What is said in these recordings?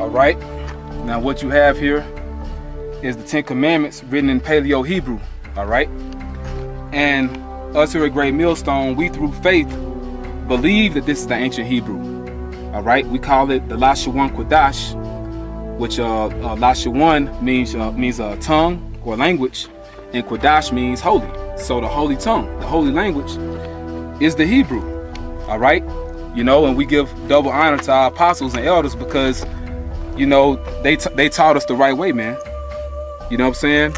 All right. Now what you have here is the 10 Commandments written in Paleo Hebrew. All right. And us here at Great Millstone, we through faith believe that this is the ancient Hebrew. All right. We call it the Lashawan Kodash, which Lashawan means tongue or language, and Kodash means holy. So the holy tongue, the holy language, is the Hebrew. All right. You know, and we give double honor to our apostles and elders because, you know, they taught us the right way, man. You know what I'm saying?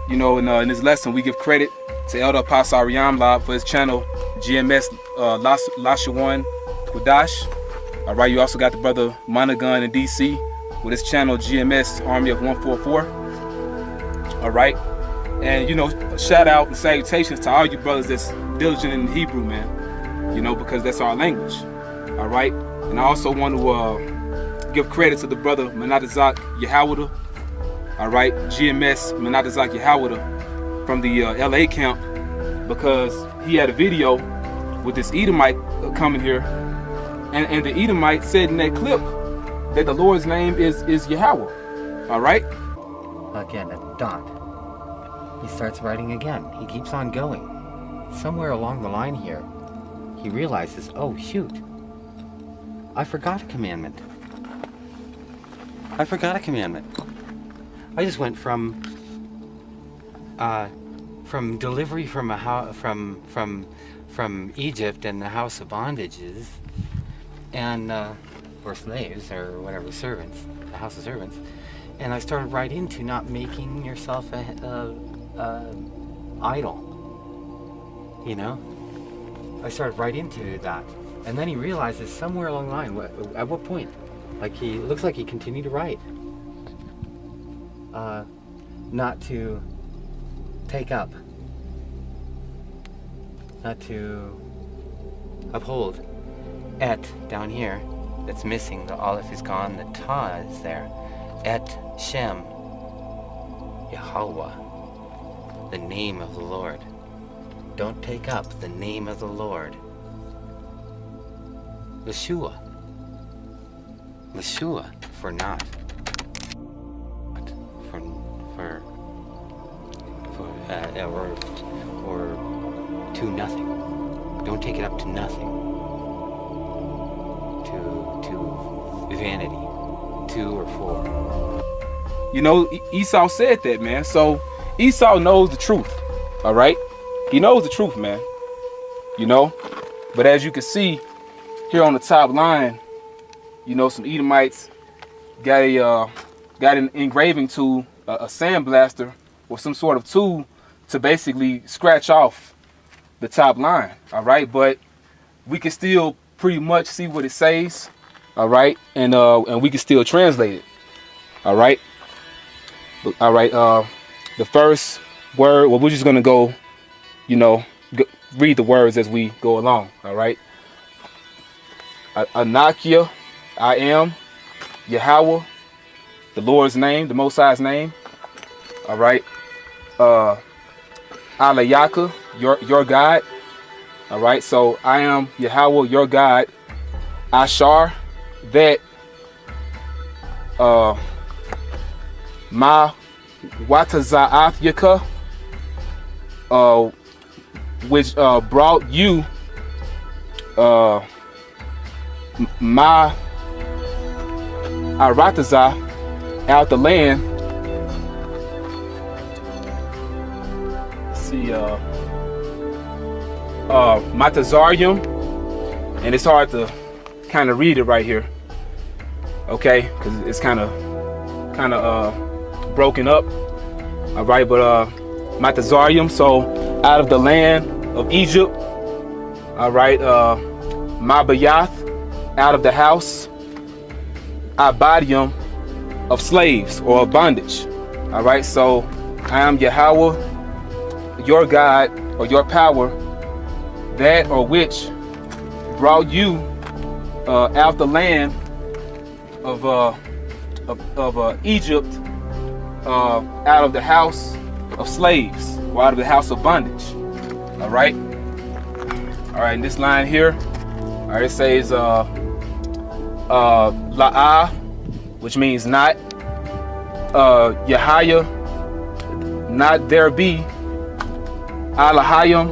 You know, in this lesson, we give credit to Elder Apostle Ariam Lab for his channel, GMS Lashawan Kodash. All right, you also got the brother Monagun in DC with his channel, GMS Army of 144. All right. And, you know, shout out and salutations to all you brothers that's diligent in Hebrew, man. You know, because that's our language. All right. And I also want to give credit to the brother Menadazak Yahawada. All right. GMS Menadazak Yahawada from the LA camp, because he had a video with this Edomite coming here. And the Edomite said in that clip that the Lord's name is Yahweh. All right. Again, a dot. He starts writing again. He keeps on going. Somewhere along the line here, he realizes, oh shoot, I forgot a commandment. I just went from delivery from from Egypt and the house of bondages, and or slaves or whatever, servants, the house of servants, and I started right into not making yourself a idol. You know. I started right into that, and then he realizes somewhere along the line, at what point, like it looks like he continued to write, not to take up, not to uphold, et down here, that's missing, the aleph is gone, the ta is there, et Shem, Yahweh, the name of the Lord. Don't take up the name of the Lord. Yeshua for not. Or to nothing. Don't take it up to nothing. To vanity. To or for. You know, Esau said that, man. So Esau knows the truth. All right. He knows the truth, man. You know, but as you can see here on the top line, you know, some Edomites got an engraving tool, a sandblaster, or some sort of tool to basically scratch off the top line. All right, but we can still pretty much see what it says. All right, and we can still translate it. All right. All right. The first word. Well, we're just gonna go. You know, read the words as we go along, all right? Anakia, I am, Yahweh, the Lord's name, the Most High's name, all right? Alayaka, your God, all right? So I am Yahweh, your God. Ashar, that, Ma Wataza'ath Yaka, which brought you my Arataza out the land. Let's see, Matazarium, and it's hard to kind of read it right here, okay, because it's kind of broken up. All right, but Matazarium, so out of the land of Egypt. All right, Mabayath, out of the house, Abadium, of slaves or of bondage. All right, so I am Yahweh, your God, or your power, that or which brought you out the land of Egypt, out of the house of slaves, or out of the house of bondage. All right. All right. In this line here, all right, it says La'ah which means not. Yahaya, not there be. Alahayim,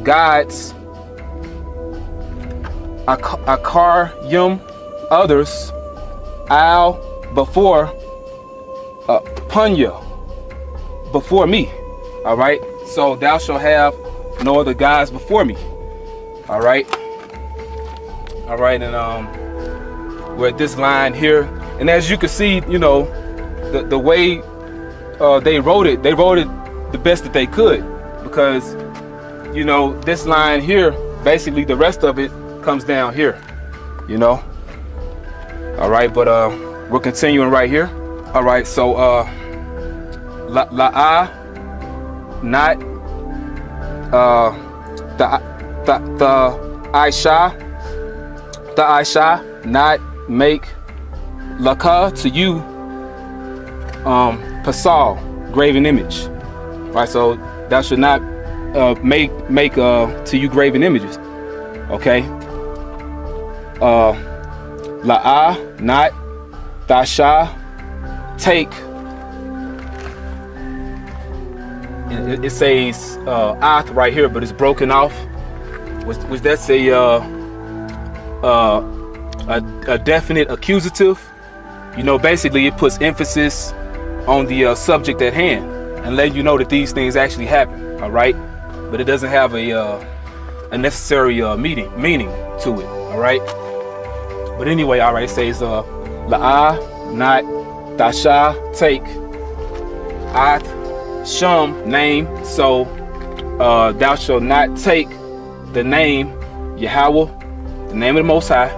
gods. Akaryum, others. Al, before. Punya, before me. All right. So thou shalt have no other gods before me. All right. All right, and we're at this line here, and as you can see, you know, the way they wrote it the best that they could, because, you know, this line here, basically the rest of it comes down here, you know. All right, but we're continuing right here. All right, so la'ah, not the Aisha, not make laka to you, pasal, graven image. Right, so thou should not make to you graven images. Okay. La'ah, not tasha, take. It says ath right here, but it's broken off. Was that a definite accusative? You know, basically it puts emphasis on the subject at hand and letting you know that these things actually happen. All right, but it doesn't have a necessary meaning to it. All right, but anyway, all right, it says la'ah, not tasha, take. Ath, shum, name. So thou shalt not take the name Yahweh, the name of the Most High,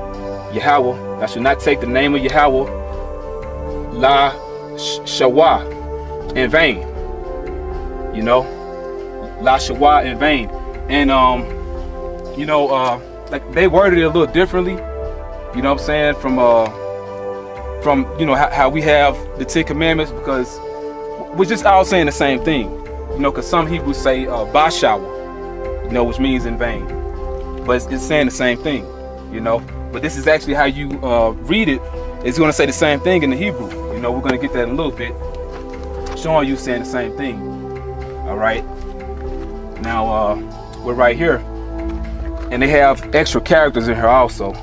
Yahweh. Thou shalt not take the name of Yahweh, La Shawa, in vain. You know, La Shawa, in vain. And you know, like they worded it a little differently. You know what I'm saying? From you know how we have the Ten Commandments, because we're just all saying the same thing. You know, because some Hebrews say Bashawa, you know, which means in vain, but it's saying the same thing. You know, but this is actually how you read it. It's going to say the same thing in the Hebrew. You know, we're going to get that in a little bit, showing you saying the same thing. All right. Now we're right here, and they have extra characters in here also.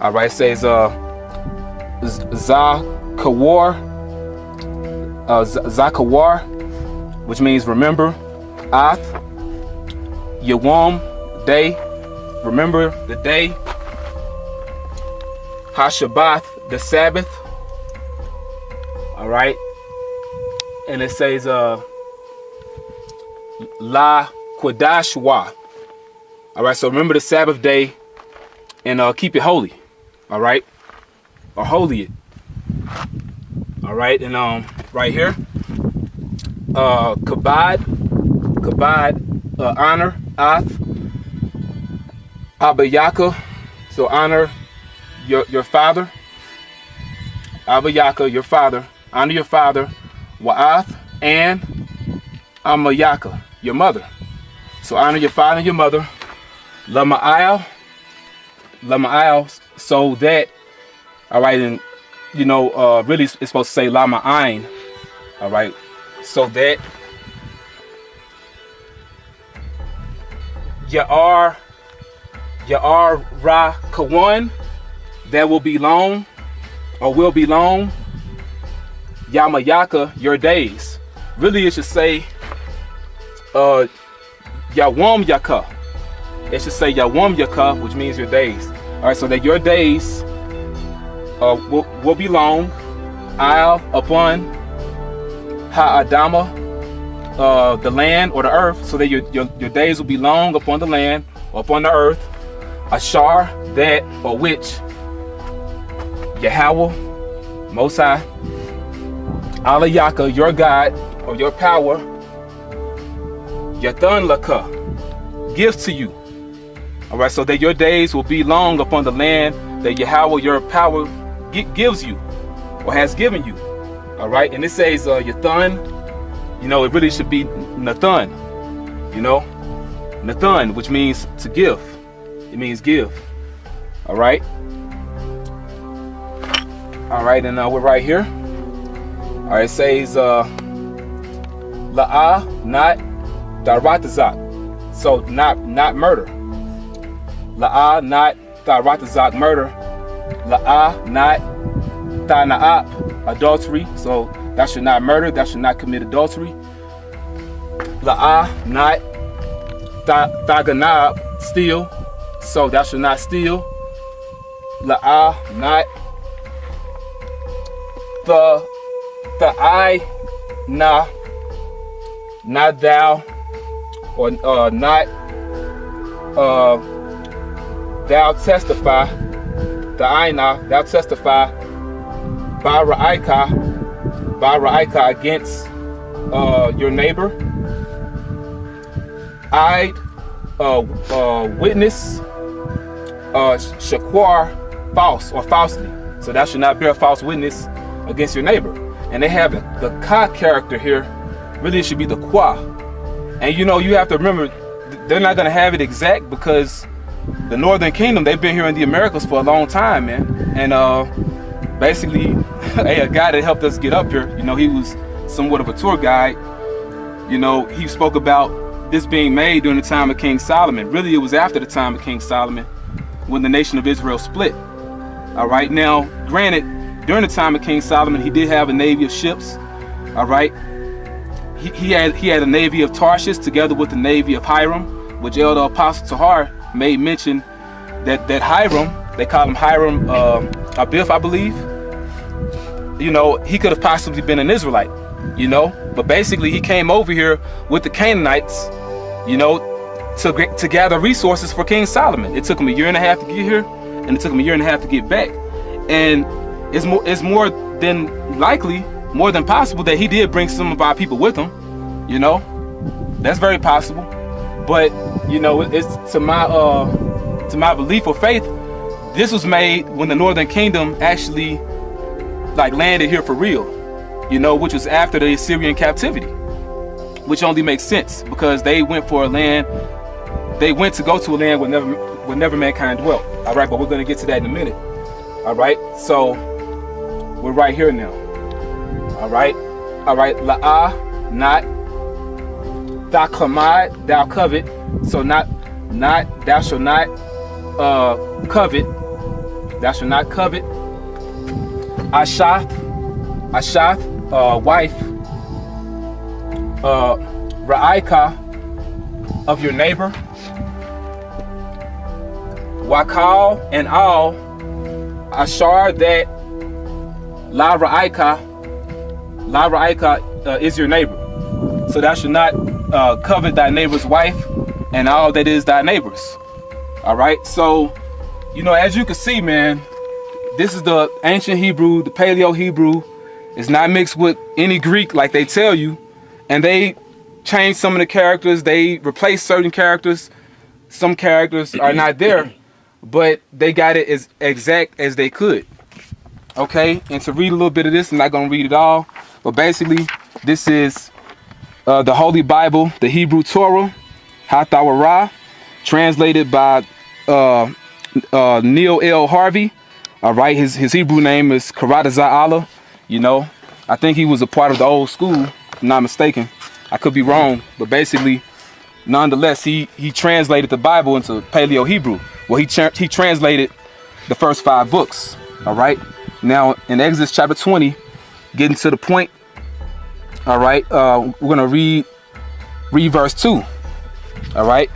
All right. It says Zakawar, which means remember. Ath, Yawam, day, remember the day. Hashabbath, the Sabbath. All right, and it says La Qadashwa. All right, so remember the Sabbath day and keep it holy. All right, or holy it. All right, and right here, kabad, honor. Ath, abayaka, so honor your father. Abayaka, your father. Honor your father. Wa'ath, and Amayaka, your mother. So honor your father and your mother. Lama'al, so that, all right, and you know, really it's supposed to say Lama'ain, all right, so that Ya'ar Ra Kawan, that will belong, or will belong, Yamayaka, your days. Really, it should say Yawam Yaka. It should say Yawam Yaka, which means your days. All right, so that your days will belong upon Ha'adama, the land or the earth, so that your days will belong upon the land or upon the earth. Ashar, that or which, Yahweh, Most High, Alayaka, your God or your power, Yathan Laka, gives to you. All right, so that your days will be long upon the land that Yahweh, your power, gives you or has given you. All right, and it says Yathan, you know, it really should be Nathan, you know, Nathan, which means to give. It means give. All right. All right, and we're right here. All right, it says La'ah, not Daratazak. So not murder. La'ah, not Daratazak, murder. La'ah, not Tana'ab, adultery. So thou should not murder, thou should not commit adultery. La'ah, not Thaganab, steal. So thou should not steal. La'ah, not the I, not thou, or not thou testify. The I, thou testify. Bara'ika against your neighbor. I witness shakwar, false or falsely. So thou should not bear false witness against your neighbor. And they have the ka character here. Really, it should be the kwa. And you know, you have to remember, they're not going to have it exact because the Northern Kingdom, they've been here in the Americas for a long time, man. And basically, a guy that helped us get up here, you know, he was somewhat of a tour guide. You know, he spoke about this being made during the time of King Solomon. Really, it was after the time of King Solomon when the nation of Israel split. All right, now, granted, during the time of King Solomon, he did have a navy of ships. All right, he had a navy of Tarshish together with the navy of Hiram, which Elder Apostle Tahar made mention that Hiram, they call him Hiram Abiff, I believe. You know, he could have possibly been an Israelite, you know, but basically he came over here with the Canaanites, you know, to gather resources for King Solomon. It took him 1.5 years to get here, and it took him 1.5 years to get back. And it's more than likely, more than possible that he did bring some of our people with him, you know. That's very possible. But you know, it's to my belief or faith, this was made when the Northern Kingdom actually like landed here for real, you know, which was after the Assyrian captivity, which only makes sense because they went for a land, they went to go to a land where never mankind dwelt. All right, but we're going to get to that in a minute. All right, so we're right here now. All right, La'ah, not thou klamad, thou covet. So not thou shalt not covet. Thou shalt not covet. Ashath, wife. Ra'ika, of your neighbor. Wakal and all. Ashar, that La Ra'ika is your neighbor. So thou shalt not covet thy neighbor's wife and all that is thy neighbor's. All right, so you know, as you can see, man, this is the ancient Hebrew, the Paleo Hebrew. It's not mixed with any Greek like they tell you, and they changed some of the characters. They replaced certain characters. Some characters are not there, but they got it as exact as they could. Okay, and to read a little bit of this, I'm not going to read it all, but basically this is the Holy Bible, the Hebrew Torah, Hathawarah, translated by Neil L. Harvey. All right, his Hebrew name is Karatazah Allah. You know, I think he was a part of the old school, if I'm not mistaken. I could be wrong, but basically, nonetheless, he translated the Bible into Paleo Hebrew. Well, he translated the first 5 books. All right, now in Exodus chapter 20, getting to the point. All right, we're gonna read verse 2. All right,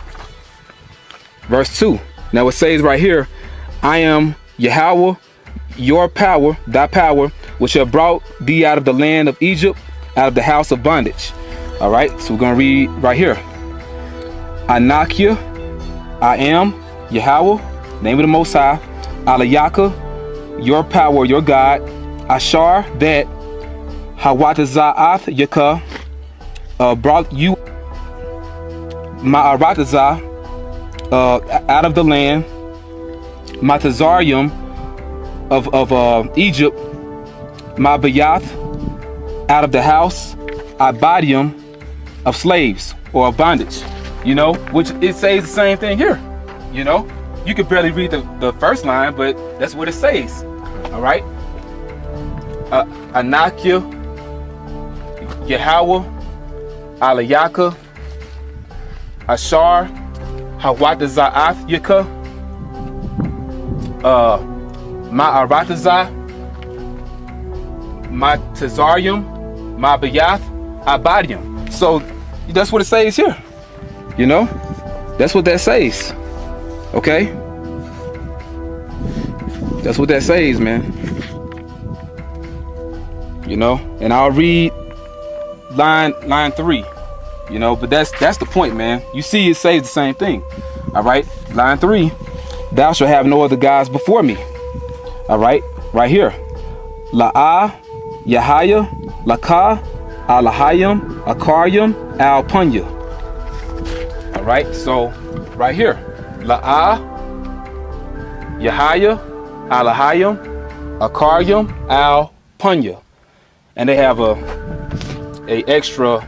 verse 2. Now it says right here, I am Yahweh, your power, thy power, which have brought thee out of the land of Egypt, out of the house of bondage. All right, so we're gonna read right here. Anakia, I am Yahweh, name of the Most High. Alayaka, your power, your God. Ashar, that Hawataza'ath Yaka brought you Ma'aratazah out of the land. Matazarium of Egypt. Mabayath out of the house. Abadium of slaves or of bondage. You know, which it says the same thing here. You know, you could barely read the first line, but that's what it says. All right. Anakia, Yahweh, Alayaka, Ashar, Hawataza'ath Yaka, Ma'aratazah, Matazarium, Mabayath, Abadium. So that's what it says here. You know? That's what that says. Okay? That's what that says, man. You know? And I'll read line 3. You know, but that's the point, man. You see it says the same thing. Alright? Line 3. Thou shalt have no other gods before me. Alright? Right here. La'ah, Yahaya, Lakah, Alahayim, Akarium, Al-Punya. Alright, so right here. La'ah, Yahaya, Alahayim, Akarium, Al-Punya. And they have a extra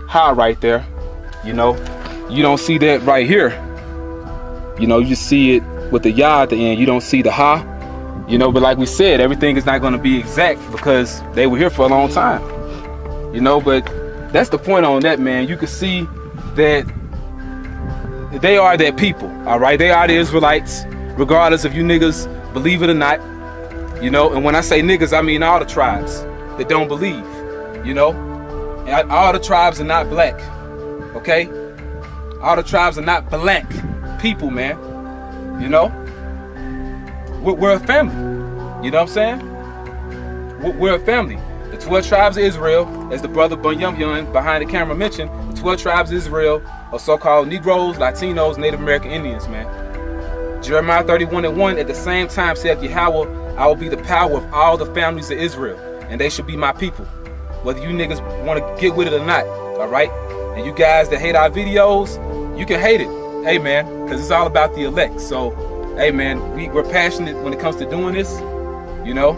ha right there. You know, you don't see that right here. You know, you just see it with the ya at the end. You don't see the ha. You know, but like we said, everything is not going to be exact because they were here for a long time. You know, but that's the point on that, man. You can see that they are that people, all right? They are the Israelites, regardless if you niggas believe it or not. You know, and when I say niggas, I mean all the tribes that don't believe, you know? And all the tribes are not black, okay? All the tribes are not black people, man. You know? We're a family. You know what I'm saying? We're a family. The 12 tribes of Israel, as the brother Bunyum Yun behind the camera mentioned, the 12 tribes of Israel are so-called Negroes, Latinos, Native American Indians, man. Jeremiah 31:1 at the same time said, Yahweh, I will be the power of all the families of Israel, and they should be my people. Whether you niggas want to get with it or not, all right? And you guys that hate our videos, you can hate it. Hey, man, because it's all about the elect. So, hey, man, we're passionate when it comes to doing this, you know?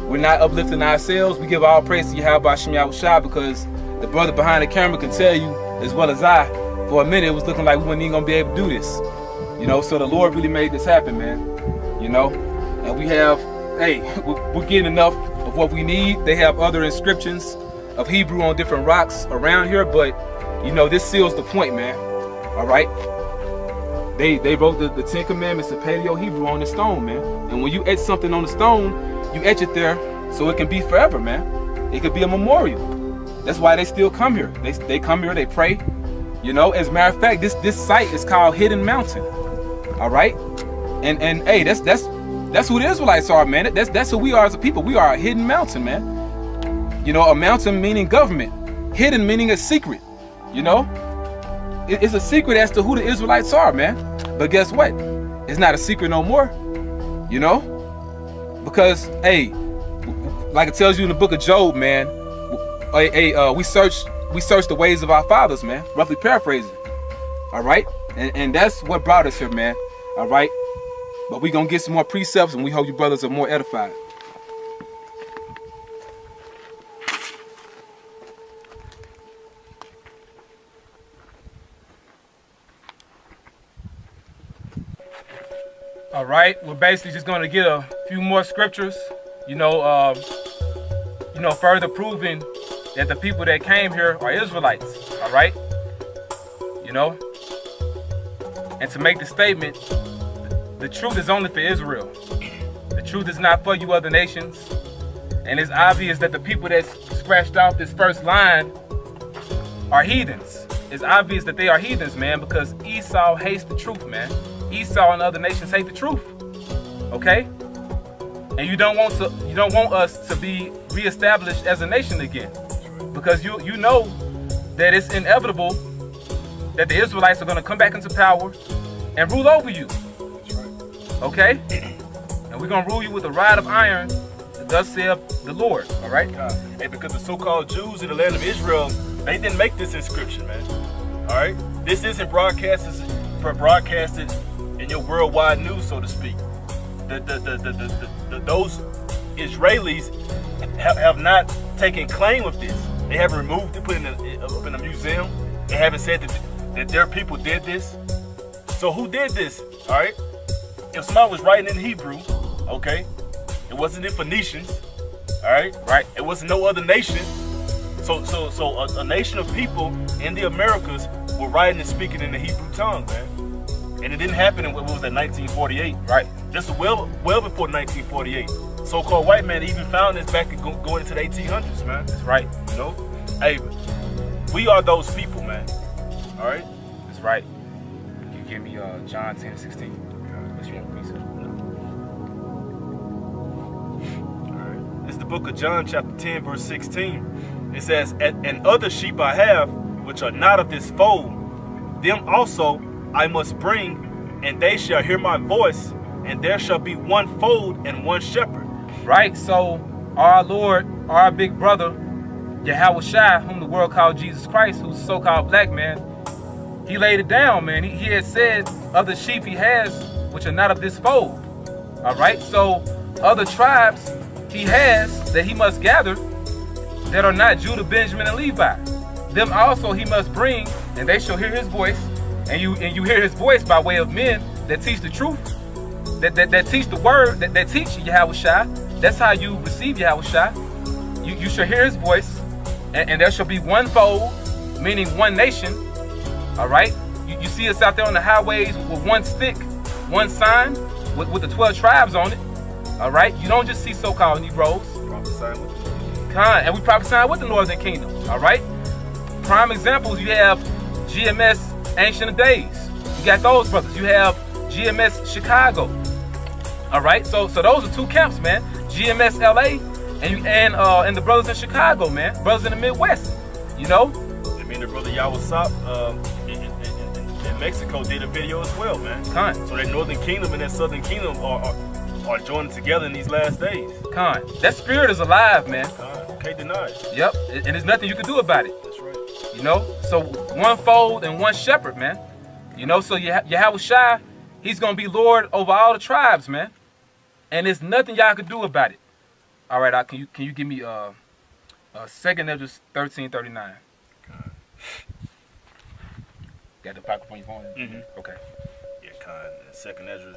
We're not uplifting ourselves. We give all praise to Yahawashi because the brother behind the camera can tell you, as well as I, for a minute, it was looking like we weren't even going to be able to do this. You know, so the Lord really made this happen, man. You know, and we have, hey, we're getting enough of what we need. They have other inscriptions of Hebrew on different rocks around here, but, you know, this seals the point, man. All right? They wrote the 10 Commandments in Paleo Hebrew on the stone, man. And when you etch something on the stone, you etch it there so it can be forever, man. It could be a memorial. That's why they still come here. They come here, they pray. You know, as a matter of fact, this site is called Hidden Mountain. All right? And hey, that's who the Israelites are, man. That's who we are as a people. We are a hidden mountain, man. You know, a mountain meaning government. Hidden meaning a secret. You know? It's a secret as to who the Israelites are, man. But guess what? It's not a secret no more. You know? Because, hey, like it tells you in the book of Job, man, we search the ways of our fathers, man. Roughly paraphrasing. All right? And that's what brought us here, man. All right? But we're going to get some more precepts, and we hope you brothers are more edified. All right, we're basically just going to get a few more scriptures, further proving that the people that came here are Israelites. All right, and to make the statement, the truth is only for Israel. The truth is not for you other nations. And it's obvious that the people that scratched off this first line are heathens. It's obvious that they are heathens, man, because Esau hates the truth, man. Esau and other nations hate the truth. Okay? And you don't want us to be reestablished as a nation again. Because you know that it's inevitable that the Israelites are going to come back into power and rule over you. Okay? And we're going to rule you with a rod of iron, thus saith the Lord. All right? Hey, because the so-called Jews in the land of Israel, they didn't make this inscription, man. All right? This isn't broadcasted in your worldwide news, so to speak. Those Israelis have not taken claim of this. They haven't removed it, put it up in a museum. They haven't said that their people did this. So who did this? All right? If somebody was writing in Hebrew, okay, it wasn't in Phoenicians, All right, Right. It was no other nation. So a nation of people in the Americas were writing and speaking in the Hebrew tongue, man. And it didn't happen in what was that 1948. Right. This is well before 1948. So-called white man even found this back going into the 1800s, man. That's right. You know, hey, we are those people, man. All right. That's right. You give me John 10:16. What you want, please? All right. It's the book of John, chapter 10, verse 16. It says, "And other sheep I have, which are not of this fold, them also I must bring, and they shall hear my voice, and there shall be one fold and one shepherd." Right. So our Lord, our big brother, Yahawashi, whom the world called Jesus Christ, who's a so-called black man, he laid it down, man. He had said other sheep he has, which are not of this fold. All right. So other tribes he has that he must gather that are not Judah, Benjamin, and Levi. Them also he must bring, and they shall hear his voice. And you hear his voice by way of men that teach the truth, that teach the word, that teach Yahawashi. That's how you receive Yahawashi. You shall hear his voice, and there shall be one fold, meaning one nation. All right. You see us out there on the highways with one stick, one sign, with the 12 tribes on it. All right. You don't just see so-called Negroes. And we prophesy with the Northern Kingdom. All right. Prime examples, you have GMS Ancient of Days. You got those brothers. You have GMS Chicago. All right. So those are two camps, man. GMS LA and the brothers in Chicago, man. Brothers in the Midwest. You know. I mean, the brother Yahawashi in Mexico did a video as well, man. So that Northern Kingdom and that Southern Kingdom are joining together in these last days. That spirit is alive, man. Can't deny it. Yep. And there's nothing you can do about it. That's right. You know, so one fold and one shepherd, man. You know, so Yahawashi, he's going to be Lord over all the tribes, man. And there's nothing y'all can do about it. All right, can you give me 2nd Ezra 13:39? Got the pocket on your phone? Mm-hmm. Okay. Yeah, 2nd Ezra.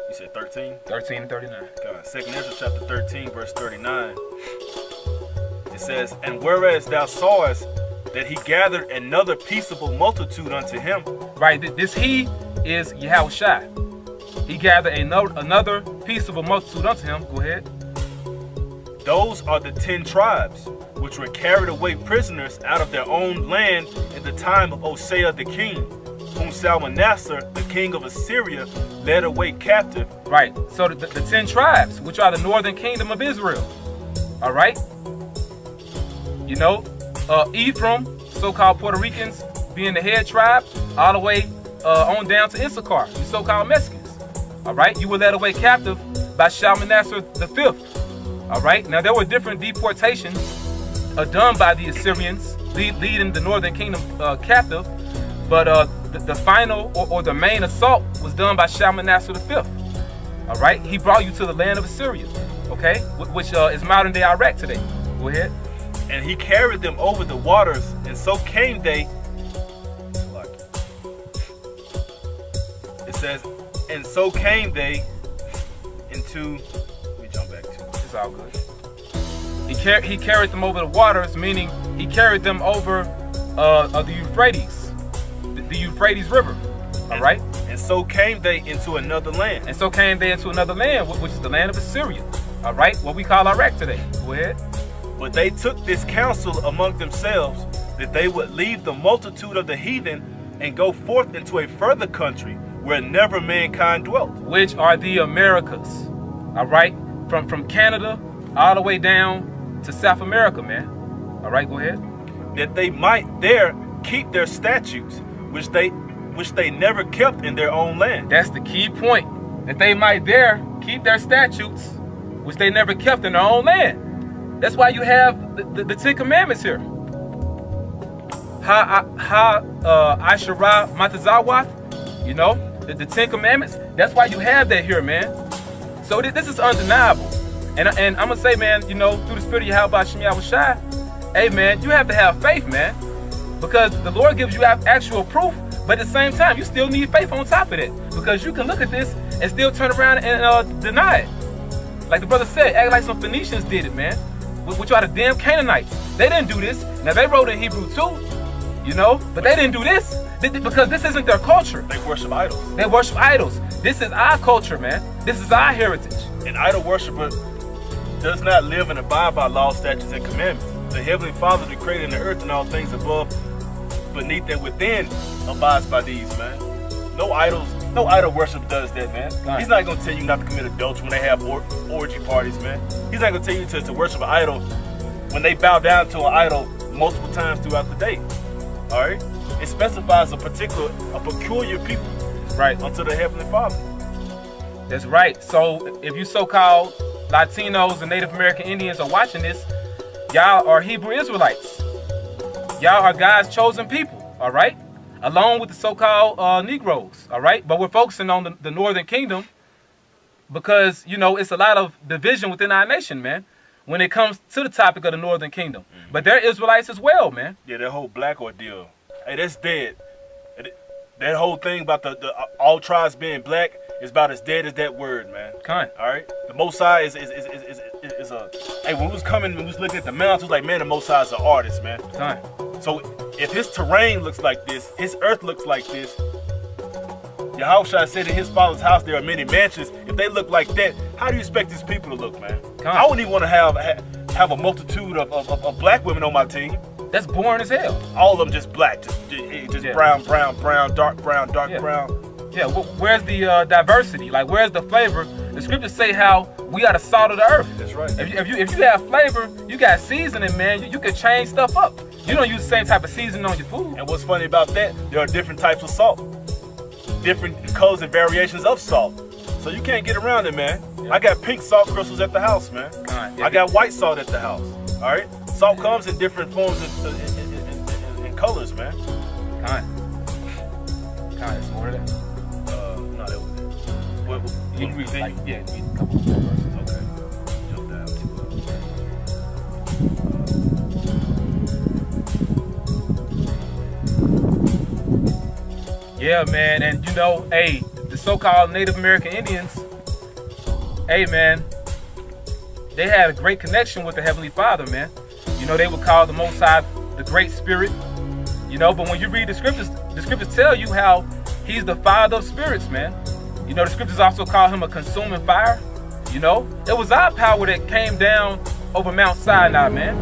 You said 13? 13 and 39. 2nd Ezra chapter 13, verse 39. It says, "And whereas thou sawest that he gathered another peaceable multitude unto him." Right, this he is Yahawashi. He gathered another peaceable multitude unto him. Go ahead. "Those are the 10 tribes, which were carried away prisoners out of their own land in the time of Hosea the king, whom Salmanassar, the king of Assyria, led away captive." Right, so the 10 tribes, which are the northern kingdom of Israel. All right. You know, Ephraim, so-called Puerto Ricans, being the head tribe, all the way on down to Issachar, you so-called Mexicans. All right, you were led away captive by Shalmaneser V. All right, now there were different deportations done by the Assyrians, leading the northern kingdom captive, but the final or the main assault was done by Shalmaneser V. All right, he brought you to the land of Assyria, okay, which is modern day Iraq today. Go ahead. "And he carried them over the waters, and so came they." It says, "And so came they into." Let me jump back to it. It's all good. He carried them over the waters, meaning he carried them over the Euphrates, the Euphrates River. All right. "And so came they into another land." And so came they into another land, which is the land of Assyria. All right, what we call Iraq today. Go ahead. "But they took this counsel among themselves, that they would leave the multitude of the heathen and go forth into a further country where never mankind dwelt." Which are the Americas. All right, from Canada all the way down to South America, man. All right, go ahead. "That they might there keep their statutes, which they never kept in their own land." That's the key point. That they might there keep their statutes, which they never kept in their own land. That's why you have the 10 Commandments here. Ashara Matazawath, you know, the 10 Commandments. That's why you have that here, man. So this is undeniable. And I'm going to say, man, you know, through the spirit of Yahawashi, hey, man, you have to have faith, man. Because the Lord gives you actual proof But at the same time, you still need faith on top of that, because you can look at this and still turn around and deny it. Like the brother said, act like some Phoenicians did it, man. Which are the damn Canaanites. They didn't do this. Now they wrote in Hebrew too, you know, but they didn't do this because this isn't their culture. They worship idols. They worship idols. This is our culture, man. This is our heritage. An idol worshiper does not live and abide by law, statutes, and commandments. The Heavenly Father, the creator of the earth and all things above, beneath and within, abides by these, man. No idol worship does that, man. Right. He's not gonna tell you not to commit adultery when they have orgy parties, man. He's not gonna tell you to worship an idol when they bow down to an idol multiple times throughout the day. All right? It specifies a peculiar people, Right. unto the Heavenly Father. That's right. So if you so-called Latinos and Native American Indians are watching this, y'all are Hebrew Israelites. Y'all are God's chosen people, all right? Along with the so-called Negroes, all right? But we're focusing on the Northern Kingdom because, you know, it's a lot of division within our nation, man, when it comes to the topic of the Northern Kingdom. Mm-hmm. But they're Israelites as well, man. Yeah, that whole black ordeal. Hey, that's dead. That whole thing about the all tribes being black is about as dead as that word, man. Kind. All right, the Most High is a. Hey, when we was looking at the mountains, it was like, man, the Most High is an artist, man. Kind. So if his terrain looks like this, his earth looks like this. Yahawashi said in his father's house there are many mansions. If they look like that, how do you expect these people to look, man? I wouldn't even want to have a multitude of black women on my team. That's boring as hell. All of them just black, just Yeah. brown, dark brown. Yeah, where's the diversity? Like, where's the flavor? The scriptures say how we are the salt of the earth. That's right. If you have flavor, you got seasoning, man. You can change stuff up. You don't use the same type of seasoning on your food. And what's funny about that, there are different types of salt. Different colors and variations of salt. So you can't get around it, man. Yeah. I got pink salt crystals at the house, man. Yeah. I got white salt at the house. All right? Salt comes in different forms and colors, man. Kind. It's more of that. No, that was it. What, You can read, continue? like, yeah, read a couple more verses. Okay. Jump down to Yeah, man, and you know, hey, the so-called Native American Indians, hey, man, they had a great connection with the Heavenly Father, man. You know, they would call the Most High the Great Spirit, you know, but when you read the scriptures tell you how he's the Father of spirits, man. You know, the scriptures also call him a consuming fire, you know. It was our power that came down over Mount Sinai, man,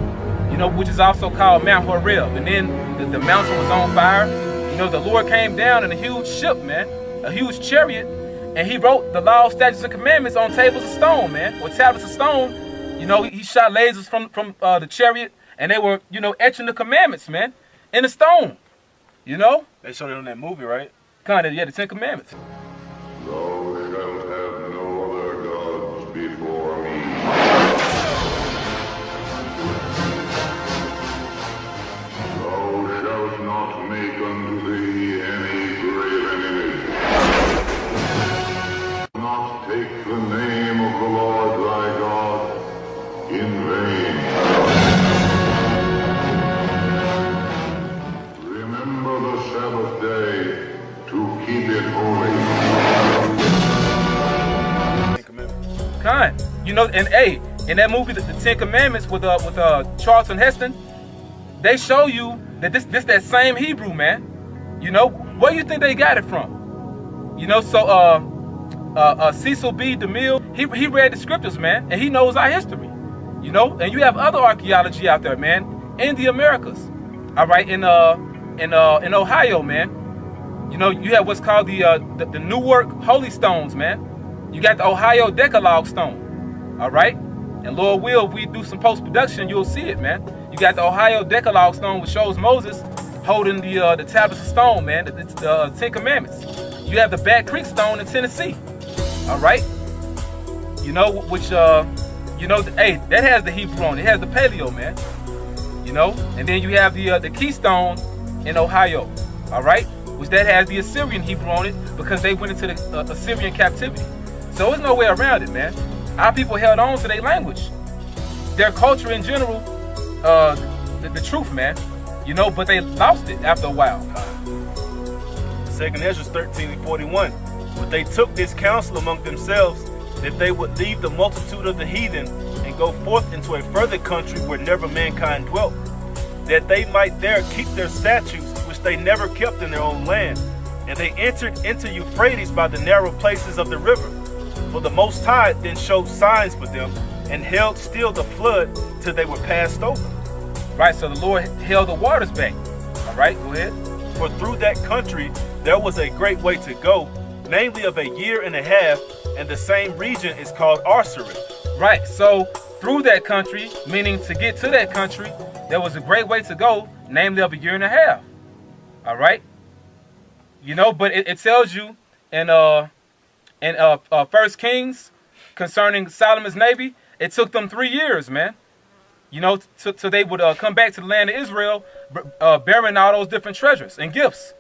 you know, which is also called Mount Horeb. And then the mountain was on fire. You know, the Lord came down in a huge ship, man, a huge chariot, and he wrote the law, statutes, and commandments on tables of stone, man, or tablets of stone. You know, he shot lasers from the chariot, and they were, you know, etching the commandments, man, in the stone. You know? They showed it on that movie, right? Kind of, yeah, the 10 Commandments. Thou shalt have no other gods before me. Thou shalt not make unto thee any graven image. Not take the name of the Lord thy God in vain. Remember the Sabbath day to keep it holy. Kind. You know, and hey, in that movie, the 10 Commandments with Charlton Heston, they show you that this that same Hebrew, man. You know, where you think they got it from? You know, so Cecil B. DeMille, he read the scriptures, man, and he knows our history. You know, and you have other archaeology out there, man, in the Americas. All right, in Ohio, man. You know, you have what's called the Newark Holy Stones, man. You got the Ohio Decalogue stone, all right? And Lord will, if we do some post-production, you'll see it, man. You got the Ohio Decalogue stone, which shows Moses holding the tablets of stone, man, the 10 Commandments. You have the Bat Creek stone in Tennessee, all right? You know, which, you know, hey, that has the Hebrew on it. It has the Paleo, man. You know? And then you have the Keystone in Ohio, all right? Which that has the Assyrian Hebrew on it because they went into the Assyrian captivity. So there's no way around it, man. Our people held on to their language, their culture in general, the truth, man. You know, but they lost it after a while. 2nd Ezra 13 and 41. But they took this counsel among themselves, that they would leave the multitude of the heathen and go forth into a further country where never mankind dwelt, that they might there keep their statutes, which they never kept in their own land. And they entered into Euphrates by the narrow places of the river. For the Most High then showed signs for them, and held still the flood till they were passed over. Right, so the Lord held the waters back. All right, go ahead. For through that country there was a great way to go, namely of a year and a half, and the same region is called Arsarid. Right, so through that country, meaning to get to that country, there was a great way to go, namely of a year and a half. All right, you know, but it tells you in 1 Kings concerning Solomon's navy, it took them 3 years, man. You know, till they would come back to the land of Israel, bearing all those different treasures and gifts.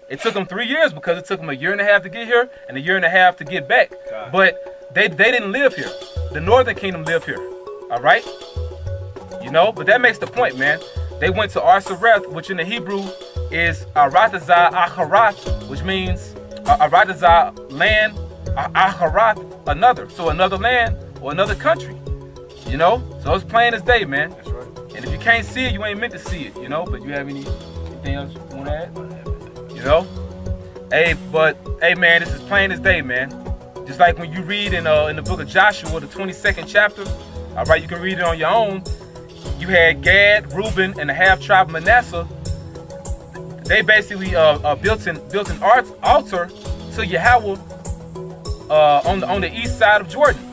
It took them 3 years because it took them a year and a half to get here and a year and a half to get back. God. But they didn't live here. The northern kingdom lived here. All right? You know, but that makes the point, man. They went to Arsareth, which in the Hebrew is Aratazah Acharath, which means Aratazah land, Acharath another. So another land or another country. You know? So it's plain as day, man. That's right. And if you can't see it, you ain't meant to see it, you know? But you have anything else you want to add? You know? Hey, man, this is plain as day, man. Just like when you read in the book of Joshua, the 22nd chapter, all right, you can read it on your own. You had Gad, Reuben, and the half tribe of Manasseh. They basically built an altar to Yahweh on the east side of Jordan.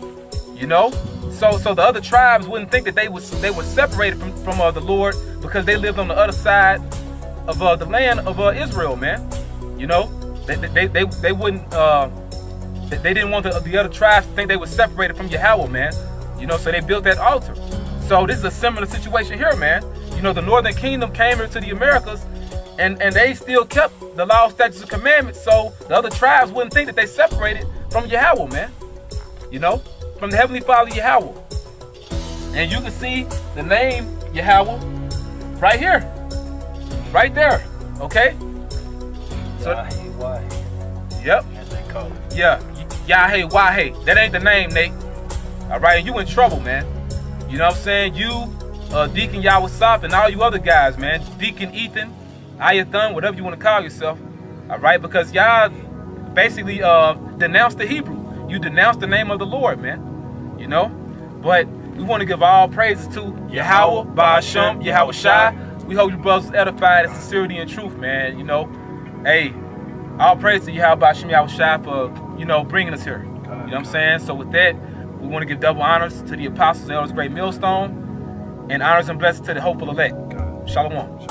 You know, so the other tribes wouldn't think that they were separated from the Lord because they lived on the other side of the land of Israel, man. You know, they wouldn't they didn't want the other tribes to think they were separated from Yahweh, man. You know, so they built that altar. So this is a similar situation here, man. You know, the northern kingdom came here to the Americas, and they still kept the law, statutes, and commandments. So the other tribes wouldn't think that they separated from Yahweh, man. You know, from the Heavenly Father Yahweh. And you can see the name Yahweh right here, right there. Okay. So, Yahawashi. yep. As they call it. Yeah, Yahawashi. That ain't the name, Nate. All right, and you in trouble, man. You know what I'm saying? You, Deacon Yahweh, and all you other guys, man. Deacon Ethan, Ayathan, whatever you want to call yourself. All right, because y'all basically denounced the Hebrew. You denounced the name of the Lord, man. You know? But we want to give all praises to Yahweh, Ba'ashem, Yahawashi. We hope you brothers edified in sincerity and truth, man. You know? Hey, all praise to Yahweh, Ba'ashem, Yahawashi for, you know, bringing us here. You know what I'm saying? So with that, we want to give double honors to the apostles, elders, great millstone, and honors and blessings to the hopeful elect. Shalom.